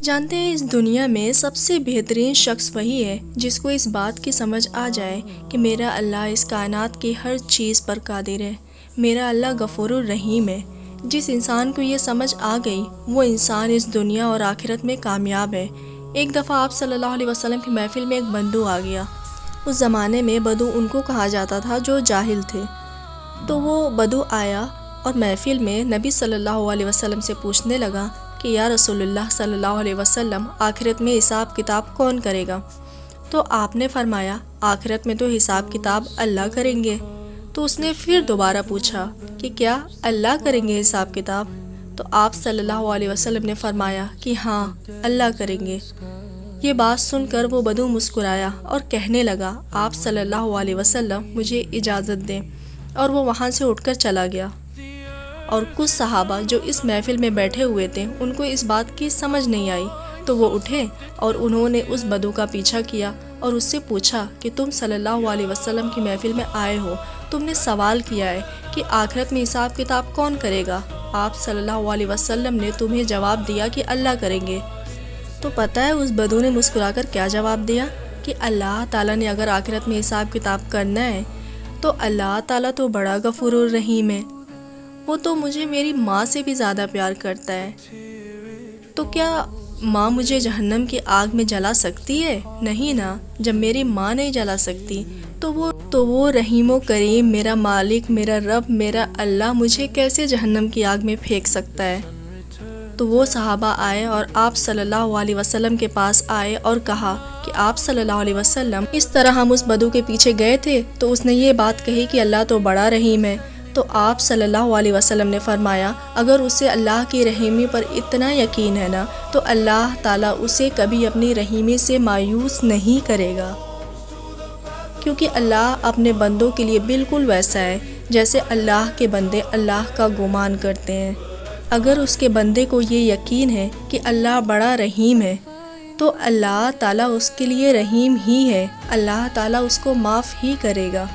جانتے ہیں اس دنیا میں سب سے بہترین شخص وہی ہے جس کو اس بات کی سمجھ آ جائے کہ میرا اللہ اس کائنات کی ہر چیز پر قادر ہے، میرا اللہ غفور الرحیم ہے۔ جس انسان کو یہ سمجھ آ گئی وہ انسان اس دنیا اور آخرت میں کامیاب ہے۔ ایک دفعہ آپ صلی اللہ علیہ وسلم کی محفل میں ایک بدو آ گیا۔ اس زمانے میں بدو ان کو کہا جاتا تھا جو جاہل تھے۔ تو وہ بدو آیا اور محفل میں نبی صلی اللہ علیہ وسلم سے پوچھنے لگا کہ یا رسول اللہ صلی اللہ علیہ وسلم، آخرت میں حساب کتاب کون کرے گا؟ تو آپ نے فرمایا آخرت میں تو حساب کتاب اللہ کریں گے۔ تو اس نے پھر دوبارہ پوچھا کہ کیا اللہ کریں گے حساب کتاب؟ تو آپ صلی اللہ علیہ وسلم نے فرمایا کہ ہاں، اللہ کریں گے۔ یہ بات سن کر وہ بدو مسکرایا اور کہنے لگا آپ صلی اللہ علیہ وسلم مجھے اجازت دیں، اور وہ وہاں سے اٹھ کر چلا گیا۔ اور کچھ صحابہ جو اس محفل میں بیٹھے ہوئے تھے ان کو اس بات کی سمجھ نہیں آئی، تو وہ اٹھے اور انہوں نے اس بدو کا پیچھا کیا اور اس سے پوچھا کہ تم صلی اللہ علیہ وسلم کی محفل میں آئے ہو، تم نے سوال کیا ہے کہ آخرت میں حساب کتاب کون کرے گا؟ آپ صلی اللہ علیہ وسلم نے تمہیں جواب دیا کہ اللہ کریں گے۔ تو پتہ ہے اس بدو نے مسکرا کر کیا جواب دیا کہ اللہ تعالیٰ نے اگر آخرت میں حساب کتاب کرنا ہے تو اللہ تعالیٰ تو بڑا غفور الرحیم ہے، وہ تو مجھے میری ماں سے بھی زیادہ پیار کرتا ہے۔ تو کیا ماں مجھے جہنم کی آگ میں جلا سکتی ہے؟ نہیں نا، جب میری ماں نہیں جلا سکتی تو وہ رحیم و کریم میرا مالک، میرا رب، میرا اللہ مجھے کیسے جہنم کی آگ میں پھینک سکتا ہے؟ تو وہ صحابہ آئے اور آپ صلی اللہ علیہ وسلم کے پاس آئے اور کہا کہ آپ صلی اللہ علیہ وسلم، اس طرح ہم اس بدو کے پیچھے گئے تھے تو اس نے یہ بات کہی کہ اللہ تو بڑا رحیم ہے۔ تو آپ صلی اللہ علیہ وسلم نے فرمایا اگر اسے اللہ کی رحیمی پر اتنا یقین ہے نا تو اللہ تعالیٰ اسے کبھی اپنی رحیمی سے مایوس نہیں کرے گا، کیونکہ اللہ اپنے بندوں کے لیے بالکل ویسا ہے جیسے اللہ کے بندے اللہ کا گمان کرتے ہیں۔ اگر اس کے بندے کو یہ یقین ہے کہ اللہ بڑا رحیم ہے تو اللہ تعالیٰ اس کے لیے رحیم ہی ہے، اللہ تعالیٰ اس کو معاف ہی کرے گا۔